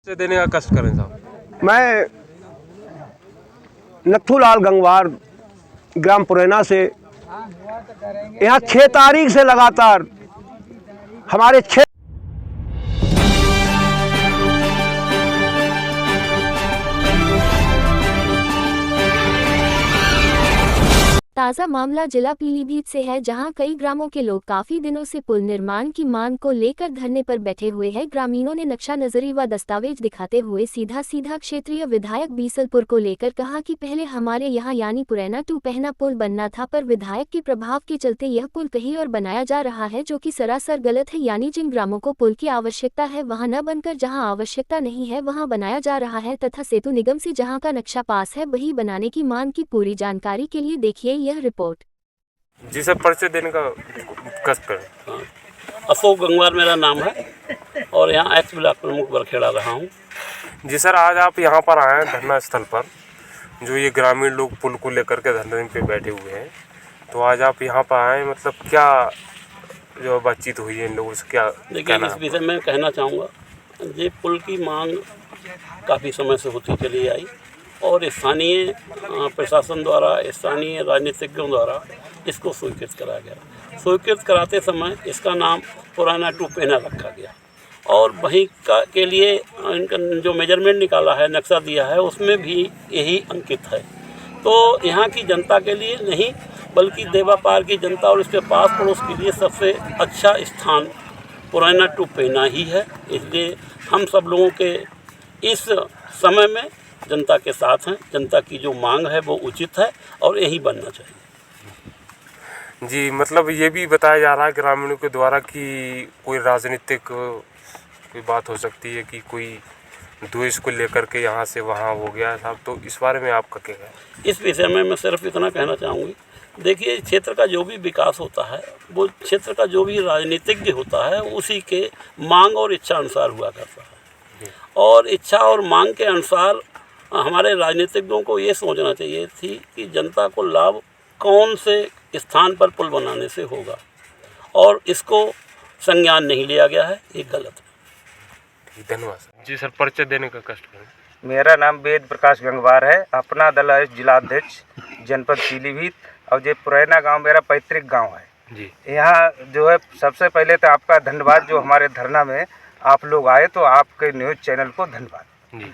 से देने का कष्ट करें साहब। मैं नथुलाल गंगवार ग्राम पुरैना से यहाँ 6 तारीख से लगातार हमारे क्षेत्र ताज़ा मामला जिला पीलीभीत से है, जहां कई ग्रामों के लोग काफी दिनों से पुल निर्माण की मांग को लेकर धरने पर बैठे हुए हैं। ग्रामीणों ने नक्शा नजरी व दस्तावेज दिखाते हुए सीधा क्षेत्रीय विधायक बीसलपुर को लेकर कहा कि पहले हमारे यहां यानी पुरैना टू पहना पुल बनना था, पर विधायक के प्रभाव के चलते यह पुल कहीं और बनाया जा रहा है, जो कि सरासर गलत है। यानी जिन ग्रामों को पुल की आवश्यकता है वहां न बनकर जहां आवश्यकता नहीं है वहां बनाया जा रहा है, तथा सेतु निगम से जहां का नक्शा पास है वही बनाने की मांग की पूरी जानकारी के लिए देखिए यह रिपोर्ट। जी सर, परिचय देने का कष्ट करें। अशोक गंगवार मेरा नाम है और यहाँ एक्स ब्लॉक प्रमुख बरखेड़ा रहा हूँ। जी सर, आज आप यहाँ पर आए हैं धरना स्थल पर, जो ये ग्रामीण लोग पुल को लेकर के धरने पे बैठे हुए हैं, तो आज आप यहाँ पर आए, मतलब क्या जो बातचीत हुई है इन लोगों से, क्या देखिए, इस विषय में कहना चाहूँगा, ये पुल की मांग काफ़ी समय से होती चली आई और स्थानीय प्रशासन द्वारा, स्थानीय राजनीतिज्ञों द्वारा इसको स्वीकृत करा गया। स्वीकृत कराते समय इसका नाम पुराना टू पहना रखा गया और वहीं के लिए इनका जो मेजरमेंट निकाला है, नक्शा दिया है, उसमें भी यही अंकित है। तो यहाँ की जनता के लिए नहीं बल्कि देवापार की जनता और इसके पास पड़ोस के लिए सबसे अच्छा स्थान पुराना टू पहना ही है। इसलिए हम सब लोगों के इस समय में जनता के साथ हैं। जनता की जो मांग है वो उचित है और यही बनना चाहिए। जी, मतलब ये भी बताया जा रहा है ग्रामीणों के द्वारा कि कोई राजनीतिक कोई बात हो सकती है कि कोई द्वेष को लेकर के यहाँ से वहाँ हो गया साहब, तो इस बारे में आपका क्या है? इस विषय में मैं सिर्फ इतना कहना चाहूँगी, देखिए, क्षेत्र का जो भी विकास होता है वो क्षेत्र का जो भी राजनीतिज्ञ होता है उसी के मांग और इच्छा अनुसार हुआ करता है। और इच्छा और मांग के अनुसार हमारे राजनीतिज्ञों को ये सोचना चाहिए थी कि जनता को लाभ कौन से स्थान पर पुल बनाने से होगा, और इसको संज्ञान नहीं लिया गया है, ये गलत है। धन्यवाद सर। जी सर, परिचय देने का कष्ट करें। मेरा नाम वेद प्रकाश गंगवार है। अपना दल है जिलाध्यक्ष जनपद पीलीभीत और ये पुरैना गांव मेरा पैतृक गांव है जी। यहाँ जो है सबसे पहले तो आपका धन्यवाद, जो हमारे धरना में आप लोग आए, तो आपके न्यूज़ चैनल को धन्यवाद जी।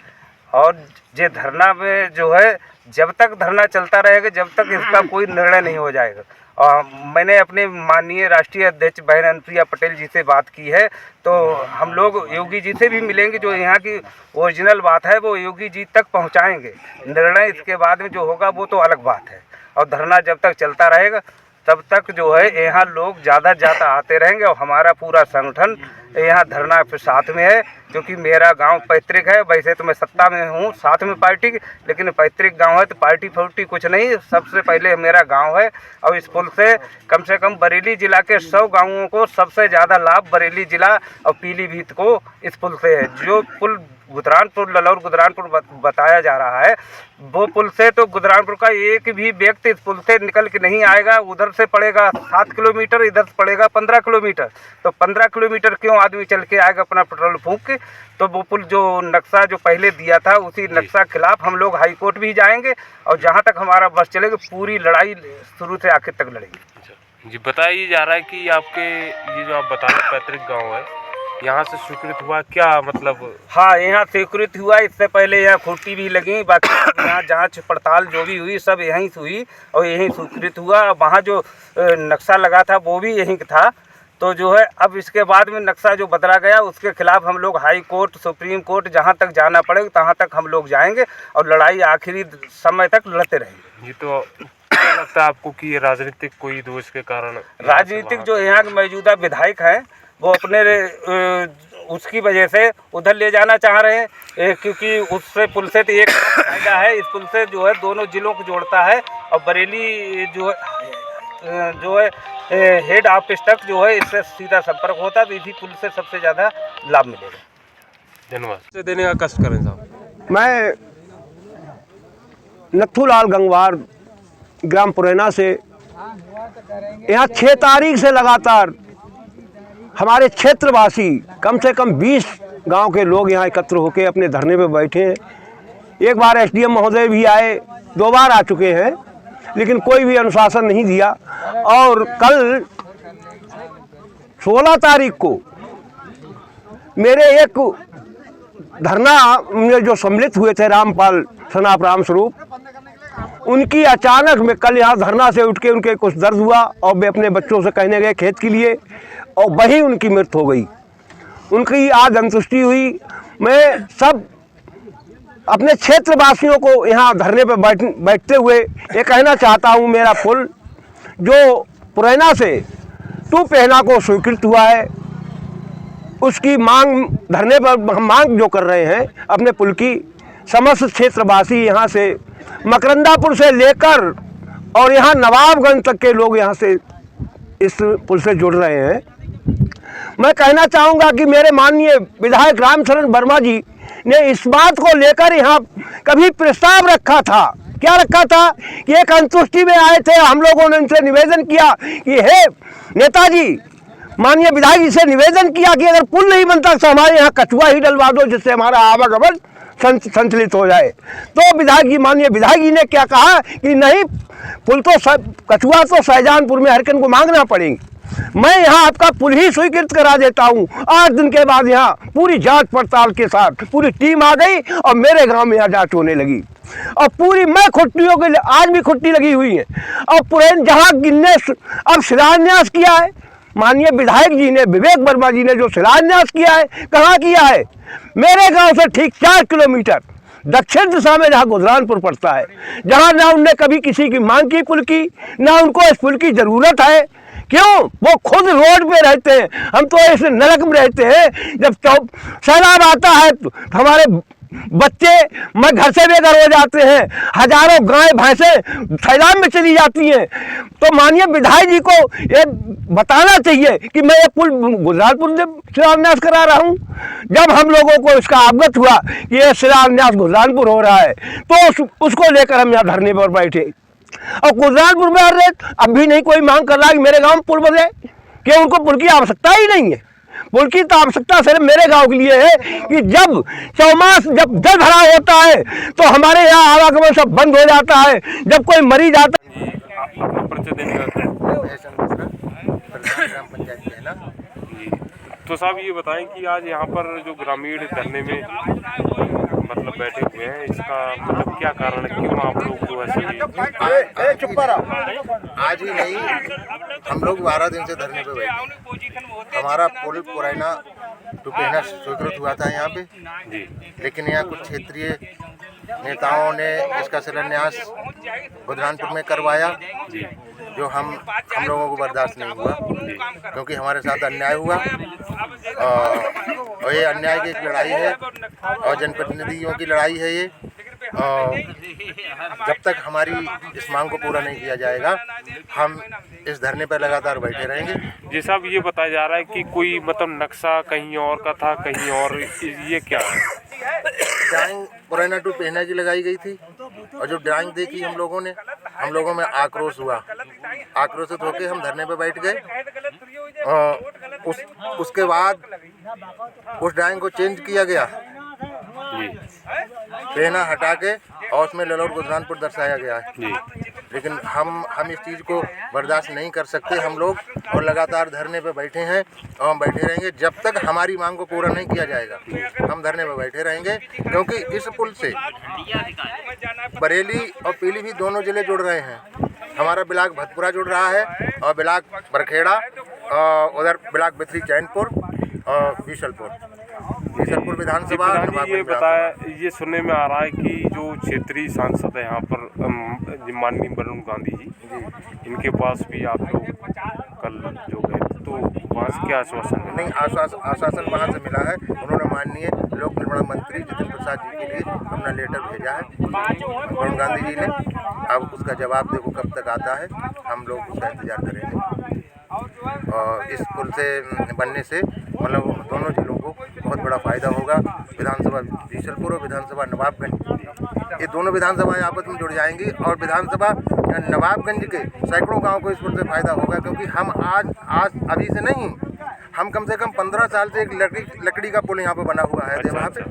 और ये धरना में जो है जब तक धरना चलता रहेगा, जब तक इसका कोई निर्णय नहीं हो जाएगा। और मैंने अपने माननीय राष्ट्रीय अध्यक्ष बहन अनुप्रिया पटेल जी से बात की है, तो हम लोग योगी जी से भी मिलेंगे, जो यहाँ की ओरिजिनल बात है वो योगी जी तक पहुँचाएंगे। निर्णय इसके बाद में जो होगा वो तो अलग बात है, और धरना जब तक चलता रहेगा तब तक जो है यहाँ लोग ज़्यादा आते रहेंगे। और हमारा पूरा संगठन यहाँ धरना पे साथ में है, क्योंकि मेरा गांव पैतृक है। वैसे तो मैं सत्ता में हूँ साथ में पार्टी, लेकिन पैतृक गांव है तो पार्टी फौर्टी कुछ नहीं, सबसे पहले मेरा गांव है। और इस पुल से कम बरेली जिला के 100 गाँवों को सबसे ज़्यादा लाभ बरेली जिला और पीलीभीत को इस पुल से है। जो पुल गुजरानपुर ललौर गुजरानपुर बताया जा रहा है, वो पुल से तो गुजरानपुर का एक भी व्यक्ति इस पुल से निकल के नहीं आएगा। उधर से पड़ेगा 7 किलोमीटर, इधर से पड़ेगा 15 किलोमीटर। तो 15 किलोमीटर क्यों आदमी चल के आएगा अपना पेट्रोल फूंक के? तो वो पुल जो नक्शा जो पहले दिया था, उसी नक्शा खिलाफ हम लोग हाई कोर्ट भी जाएंगे और जहाँ तक हमारा बस चलेगा पूरी लड़ाई शुरू से आखिर तक लड़ेगी। जी, बताया जा रहा है कि आपके ये जो आप बता रहे पैतृक गाँव है, यहाँ से स्वीकृत हुआ क्या, मतलब? हाँ, यहाँ स्वीकृत हुआ। इससे पहले यहाँ खूंटी भी लगी, बाकी यहाँ जांच पड़ताल जो भी हुई सब यहीं से हुई और यहीं स्वीकृत हुआ। वहाँ जो नक्शा लगा था वो भी यहीं था। तो जो है अब इसके बाद में नक्शा जो बदला गया उसके खिलाफ हम लोग हाई कोर्ट, सुप्रीम कोर्ट, जहाँ तक जाना पड़ेगा तहाँ तक हम लोग जाएंगे और लड़ाई आखिरी समय तक लड़ते रहेंगे। ये तो क्या लगता है आपको कि ये राजनीतिक कोई दोष के कारण? राजनीतिक जो यहाँ के मौजूदा विधायक हैं वो अपने उसकी वजह से उधर ले जाना चाह रहे हैं, क्योंकि उससे पुल से तो एक फायदा है, इस पुल से जो है दोनों जिलों को जोड़ता है और बरेली जो है हेड ऑफिस तक जो है इससे सीधा संपर्क होता है, तो इसी पुल से सबसे ज़्यादा लाभ मिलेगा। धन्यवाद। से देने का कष्ट करें साहब। मैं नथुलाल गंगवार ग्राम पुरैना से यहाँ 6 तारीख से लगातार हमारे क्षेत्रवासी कम से कम 20 गांव के लोग यहाँ एकत्र होकर अपने धरने पे बैठे हैं। एक बार एसडीएम महोदय भी आए, 2 बार आ चुके हैं, लेकिन कोई भी अनुशासन नहीं दिया। और कल 16 तारीख को मेरे एक धरना में जो सम्मिलित हुए थे रामपाल सनाप राम स्वरूप, उनकी अचानक में कल यहाँ धरना से उठ के उनके कुछ दर्द हुआ और वे अपने बच्चों से कहने गए खेत के लिए, और वहीं उनकी मृत्यु हो गई। उनकी आज अंत्येष्टि हुई। मैं सब अपने क्षेत्रवासियों को यहाँ धरने पर बैठते हुए ये कहना चाहता हूँ, मेरा पुल जो पुरैना से टू पहना को स्वीकृत हुआ है, उसकी मांग धरने पर हम मांग जो कर रहे हैं अपने पुल की, समस्त क्षेत्रवासी यहाँ से मकरंदापुर से लेकर और यहाँ नवाबगंज तक के लोग यहाँ से इस पुल से जुड़ रहे हैं। मैं कहना चाहूँगा कि मेरे माननीय विधायक रामचरण वर्मा जी ने इस बात को लेकर यहाँ कभी प्रस्ताव रखा था। क्या रखा था कि एक अंतुष्टि में आए थे, हम लोगों ने उनसे निवेदन किया कि हे नेताजी, माननीय विधायक जी से निवेदन किया कि अगर पुल नहीं बनता तो हमारे यहाँ कछुआ ही डलवा दो, जिससे हमारा आवागमन संचालित हो जाए। तो विधायक जी, माननीय विधायक जी ने क्या कहा कि नहीं, पुल तो कछुआ तो शाहजहानपुर में हरकन को मांगना पड़ेंगे, मैं यहाँ आपका पुल ही स्वीकृत करा देता हूँ। 8 दिन के बाद यहाँ पूरी जांच पड़ताल के साथ पूरी टीम आ गई और मेरे गांव में यहाँ जांच होने लगी और पूरी मैं खुट्टियों के लिए आज भी खुट्टी लगी हुई है। और पुरैन जहाँ गिनने अब शिलान्यास किया है माननीय विधायक जी ने, विवेक वर्मा जी ने जो शिलान्यास किया है, कहाँ किया है? मेरे गांव से ठीक 4 किलोमीटर दक्षिण दिशा में जहाँ गुजरानपुर पड़ता है, जहाँ ना उनने कभी किसी की मांग की पुल की, ना उनको इस पुल की ज़रूरत है। क्यों? वो खुद रोड पे रहते हैं, हम तो ऐसे नरक में रहते हैं। जब सैलाब आता है तो हमारे बच्चे मैं घर से बेघर हो जाते हैं, हजारों गाय भैंसें सैलाब में चली जाती हैं। तो माननीय विधायक जी को ये बताना चाहिए कि मैं ये पुल गुजरातपुर से शिलान्यास करा रहा हूँ। जब हम लोगों को इसका अवगत हुआ कि ये शिलान्यास गुजरातपुर हो रहा है तो उसको लेकर हम यहाँ धरने पर बैठे। और गुजरातपुर में अब भी नहीं कोई मांग कर रहा कि मेरे गांव में पुल बने, कि उनको पुल की आवश्यकता ही नहीं है। पुल की तो आवश्यकता सिर्फ मेरे गांव के लिए है कि जब चौमास जब जल भराव होता है तो हमारे यहाँ आवागमन सब बंद हो जाता है। जब कोई मरीज आता है। तो साहब ये बताएं कि आज यहाँ पर जो ग्रामीण धरने में मतलब बैठे हुए हैं, इसका मतलब क्या कारण है, क्यों आप लोग जो ऐसे चुप रहो। आज ही नहीं, हम लोग 12 दिन से धरने पे बैठे। हमारा पुल पुरैना टू पहना स्वीकृत हुआ था यहाँ पे जी, लेकिन यहाँ कुछ क्षेत्रीय नेताओं ने इसका शिलान्यास गुजरानपुर में करवाया जी, जो हम लोगों को बर्दाश्त नहीं हुआ, क्योंकि हमारे साथ अन्याय हुआ। और ये अन्याय की एक लड़ाई है और जनप्रतिनिधियों की लड़ाई है ये। जब तक हमारी इस मांग को पूरा नहीं किया जाएगा, हम इस धरने पर लगातार बैठे रहेंगे। जी साहब, ये बताया जा रहा है कि कोई मतलब नक्शा कहीं और का था, कहीं और, ये क्या है? ड्राइंग पुरैना टू पहना की लगाई गई थी और जो ड्राइंग देखी हम लोगों में आक्रोश हुआ। आक्रोशित होकर हम धरने पर बैठ गए। उसके बाद उस ड्राइंग को चेंज किया गया, पहना हटा के और उसमें ललोट गुजरानपुर दर्शाया गया है। लेकिन हम इस चीज़ को बर्दाश्त नहीं कर सकते हम लोग, और लगातार धरने पे बैठे हैं और हम बैठे रहेंगे जब तक हमारी मांग को पूरा नहीं किया जाएगा। हम धरने पे बैठे रहेंगे, क्योंकि इस पुल से बरेली और पीलीभीत दोनों जिले जुड़ रहे हैं। हमारा ब्लाक भतपुरा जुड़ रहा है और ब्लाक बरखेड़ा, उधर ब्लाक बिथरी चैनपुर और बीसलपुर विधानसभा। ये बताया, ये सुनने में आ रहा है कि जो क्षेत्रीय सांसद है यहाँ पर माननीय वरुण गांधी जी, इनके पास भी आप लोग कल जो गए तो वहाँ से क्या आश्वासन मिला? नहीं, आश्वासन वहाँ से मिला है। उन्होंने माननीय लोक निर्माण मंत्री जितेंद्र प्रसाद जी के लिए अपना लेटर भेजा है वरुण गांधी जी ने। अब उसका जवाब देखो कब तक आता है, हम लोग उसका इंतजार करेंगे। और इस पुल से बनने से मतलब दोनों जिलों को बहुत बड़ा फ़ायदा होगा। विधानसभा बीसलपुर और विधानसभा नवाबगंज, ये दोनों विधानसभाएं आपस में जुड़ जाएंगी और विधानसभा नवाबगंज के सैकड़ों गांव को इस पुल से फ़ायदा होगा। क्योंकि हम आज अभी से नहीं, हम कम से कम 15 साल से एक लकड़ी का पुल यहाँ पे बना हुआ है वहाँ पे,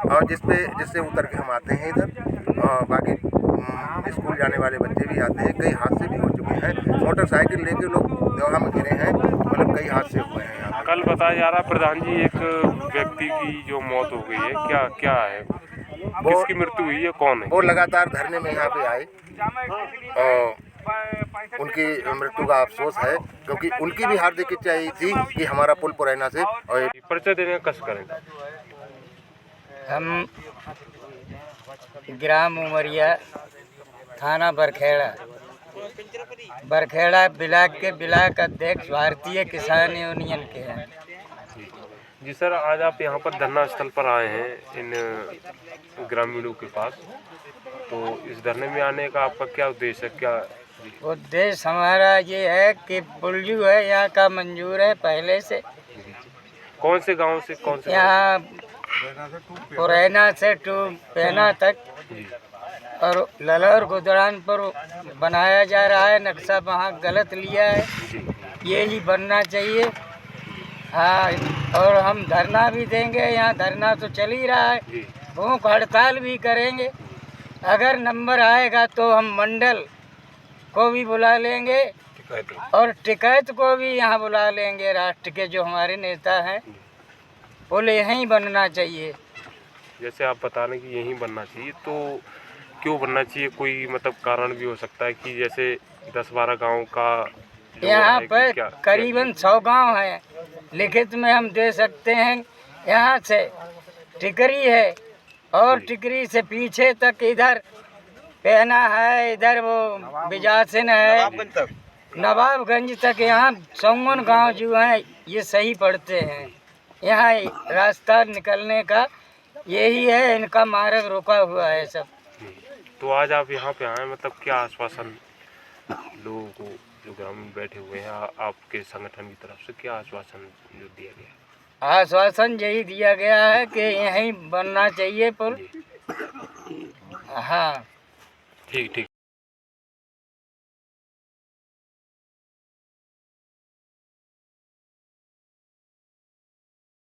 और जिससे उतर के हम आते हैं इधर। और बाकी स्कूल जाने वाले बच्चे भी आते हैं। कई हादसे भी हो चुके हैं, मोटरसाइकिल लेके लोग देवहा में गिरे हैं, मतलब कई हादसे हुए हैं यहाँ पे। कल बताया जा रहा प्रधान जी एक व्यक्ति की जो मौत हो गई है, क्या क्या है, किसकी मृत्यु हुई है, कौन है? वो लगातार धरने में यहाँ पे आए और उनकी मृत्यु का अफसोस है, क्योंकि उनकी भी हार्दिक इच्छा यही थी कि हमारा पुल पुरैना से और परिचय देने का कष्ट करें। हम ग्राम उमरिया, थाना बरखेड़ा ब्लॉक अध्यक्ष भारतीय किसान यूनियन के हैं। जी सर, आज आप यहाँ पर धरना स्थल पर आए हैं इन ग्रामीणों के पास, तो इस धरने में आने का आपका क्या उद्देश्य है? क्या उद्देश्य हमारा ये है कि पुल जो है यहाँ का मंजूर है पहले से। कौन से गांव से कौन से? यहाँ पुरैना से टू पहना तक जी। और ललौर गुजरानपुर बनाया जा रहा है। नक्शा वहाँ गलत लिया है, ये ही बनना चाहिए। हाँ, और हम धरना भी देंगे, यहाँ धरना तो चल ही रहा है, भूख हड़ताल भी करेंगे। अगर नंबर आएगा तो हम मंडल को भी बुला लेंगे और टिकैत को भी यहाँ बुला लेंगे। राष्ट्र के जो हमारे नेता हैं, पुल यहीं बनना चाहिए। जैसे आप बता रहे हैं कि यहीं बनना चाहिए, तो क्यों बनना चाहिए? कोई मतलब कारण भी हो सकता है कि जैसे 10-12 गांव का यहाँ पर करीबन 100 गांव हैं, लिखित में हम दे सकते हैं। यहाँ से टिकरी है और टिकरी से पीछे तक इधर पहना है, इधर वो बिजासन है, नवाबगंज तक। यहाँ 54 गांव जो हैं ये सही पड़ते हैं। यहाँ रास्ता निकलने का यही है, इनका मार्ग रुका हुआ है सब। तो आज आप यहाँ पे आए, मतलब क्या आश्वासन लोगों को जो ग्रामीण बैठे हुए हैं आपके संगठन की तरफ से क्या आश्वासन जो दिया गया? आश्वासन यही दिया गया है कि यहीं बनना चाहिए पुल। हाँ, ठीक ठीक।